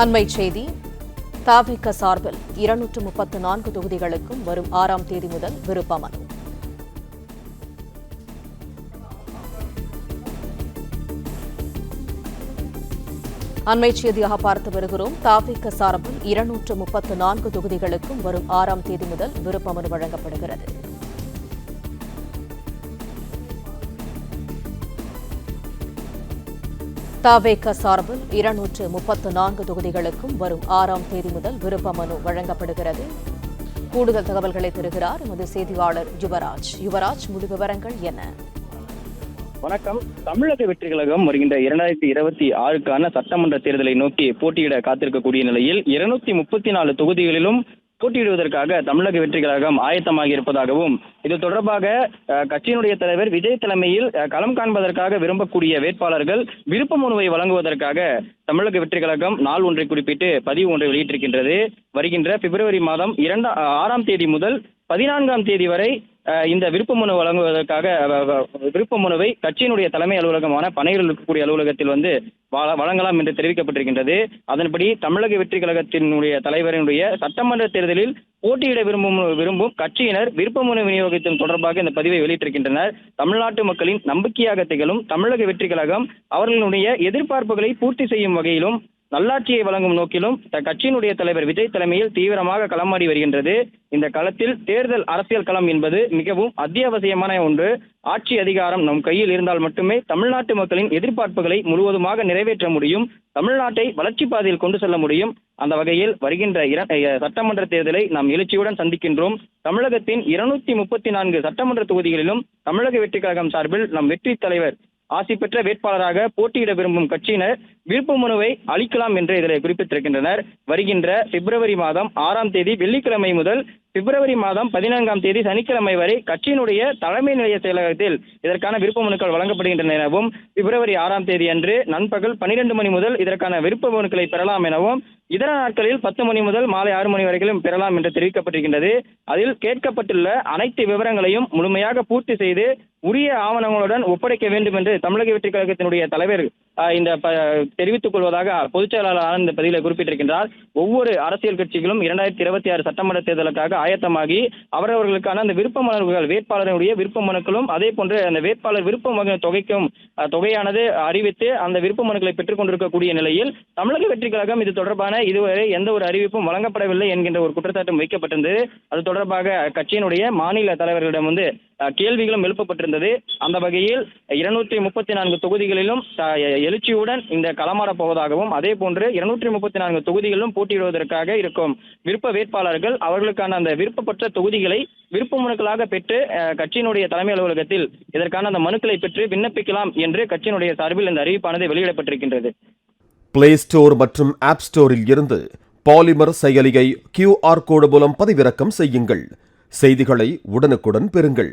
அண்மைச் செய்தி. தவிக சார்பில் 234 தொகுதிகளுக்கும் வரும் 6ஆம் தேதி முதல் விருப்ப மனு. அண்மைச் செய்தியாக பார்த்து வருகிறோம். தவிக சார்பில் 234 தொகுதிகளுக்கும் வரும் 6ஆம் தேதி முதல் விருப்ப மனு வழங்கப்படுகிறது. தவிக சார்பில் 234 தொகுதிகளுக்கும் வரும் 6ஆம் தேதி முதல் விருப்ப மனு வழங்கப்படுகிறது. கூடுதல் தகவல்களை தருகிறார் எமது செய்தியாளர் யுவராஜ். யுவராஜ், முழு விவரங்கள் என்ன? வணக்கம். தமிழக வெற்றி கழகம் வருகின்ற 2026க்கான சட்டமன்ற தேர்தலை நோக்கி போட்டியிட காத்திருக்கக்கூடிய நிலையில் 234 தொகுதிகளிலும் போட்டியிடுவதற்காக தமிழக வெற்றி கழகம் ஆயத்தமாகி இருப்பதாகவும், இது தொடர்பாக கட்சியினுடைய தலைவர் விஜய் தலைமையில் களம் காண்பதற்காக விரும்பக்கூடிய வேட்பாளர்கள் விருப்ப மனுவை வழங்குவதற்காக தமிழக வெற்றி கழகம் நாள் ஒன்றை குறிப்பிட்டு பதிவு ஒன்றை வெளியிட்டிருக்கின்றது. வருகின்ற பிப்ரவரி மாதம் 6ஆம் தேதி முதல் 14ஆம் தேதி வரை இந்த விருப்ப மனு வழங்குவதற்காக விருப்ப மனுவை கட்சியினுடைய தலைமை அலுவலகமான பனையூரில் இருக்கக்கூடிய அலுவலகத்தில் வழங்கலாம் என்று தெரிவிக்கப்பட்டிருக்கின்றது. அதன்படி தமிழக வெற்றி கழகத்தினுடைய தலைவரினுடைய சட்டமன்ற தேர்தலில் போட்டியிட விரும்பும் கட்சியினர் விருப்ப மனு விநியோகத்தின் தொடர்பாக இந்த பதிவை வெளியிட்டிருக்கின்றனர். தமிழ்நாட்டு மக்களின் நம்பிக்கையாக திகழும் தமிழக வெற்றி கழகம் அவர்களுடைய எதிர்பார்ப்புகளை பூர்த்தி செய்யும் வகையிலும் நல்லாட்சியை வழங்கும் நோக்கிலும் கட்சியினுடைய தலைவர் விஜய் தலைமையில் தீவிரமாக களமாடி வருகின்றது. இந்த களத்தில் தேர்தல் அரசியல் களம் என்பது மிகவும் அத்தியாவசியமான ஒன்று. ஆட்சி அதிகாரம் நம் கையில் இருந்தால் மட்டுமே தமிழ்நாட்டு மக்களின் எதிர்பார்ப்புகளை முழுவதுமாக நிறைவேற்ற முடியும், தமிழ்நாட்டை வளர்ச்சி பாதையில் கொண்டு செல்ல முடியும். அந்த வகையில் வருகின்ற சட்டமன்ற தேர்தலை நாம் எழுச்சியுடன் சந்திக்கின்றோம். தமிழகத்தின் 234 சட்டமன்ற தொகுதிகளிலும் தமிழக வெற்றி கழகம் சார்பில் நம் வெற்றி தலைவர் ஆசி பெற்ற வேட்பாளராக போட்டியிட விரும்பும் கட்சியினர் விருப்ப மனுவை அளிக்கலாம் என்று இதில் குறிப்பிட்டிருக்கின்றனர். வருகின்ற பிப்ரவரி மாதம் 6ஆம் தேதி வெள்ளிக்கிழமை முதல் பிப்ரவரி மாதம் 14ஆம் தேதி சனிக்கிழமை வரை கட்சியினுடைய தலைமை நிலைய செயலகத்தில் இதற்கான விருப்ப மனுக்கள் வழங்கப்படுகின்றன எனவும், பிப்ரவரி 6ஆம் தேதி அன்று நண்பகல் 12 மணி முதல் இதற்கான விருப்ப மனுக்களை பெறலாம் எனவும், இதர நாட்களில் 10 மணி முதல் மாலை 6 மணி வரையிலும் பெறலாம் என்று தெரிவிக்கப்பட்டிருக்கின்றது. அதில் கேட்கப்பட்டுள்ள அனைத்து விவரங்களையும் முழுமையாக பூர்த்தி செய்து உரிய ஆவணங்களுடன் ஒப்படைக்க வேண்டும் என்று தமிழக வெற்றி கழகத்தினுடைய தலைவர் இந்த தெரிவித்துக் கொள்வதாக பொதுச் செயலாளர் இந்த பதிவில் குறிப்பிட்டிருக்கின்றார். ஒவ்வொரு அரசியல் கட்சிகளும் 2026 சட்டமன்ற தேர்தலுக்காக ஆயத்தமாகி அவரவர்களுக்கான அந்த விருப்ப மனுக்கள், வேட்பாளருடைய விருப்ப மனுக்களும் அதே போன்று அந்த வேட்பாளர் விருப்ப மனு தொகையானது அறிவித்து அந்த விருப்ப மனுக்களை பெற்றுக் கொண்டிருக்கக்கூடிய நிலையில் தமிழக வெற்றி கழகம் இது தொடர்பான இதுவரை எந்த ஒரு அறிவிப்பும் வழங்கப்படவில்லை என்கின்ற ஒரு குற்றச்சாட்டும் வைக்கப்பட்டிருந்தது. அது தொடர்பாக கட்சியினுடைய மாநில தலைவர்களிடம் கேள்விகளும் எழுப்பப்பட்டிருந்தது. அந்த வகையில் 234 தொகுதிகளிலும் எழுச்சியுடன் இந்த களமாடப் போவதாகவும், அதே போன்று 234 தொகுதிகளிலும் போட்டியிடுவதற்காக இருக்கும் விருப்ப வேட்பாளர்கள் அவர்களுக்கான அந்த விருப்பப்பட்ட தொகுதிகளை விருப்ப மனுக்களாக பெற்று கட்சியினுடைய தலைமை அலுவலகத்தில் இதற்கான அந்த மனுக்களை பெற்று விண்ணப்பிக்கலாம் என்று கட்சியினுடைய சார்பில் இந்த அறிவிப்பானது வெளியிடப்பட்டிருக்கின்றது. பிளே ஸ்டோர் மற்றும் ஆப் ஸ்டோரில் இருந்து பாலிமர் செயலியை QR கோடு மூலம் பதிவிறக்கம் செய்யுங்கள். செய்திகளை உடனுக்குடன் பெறுங்கள்.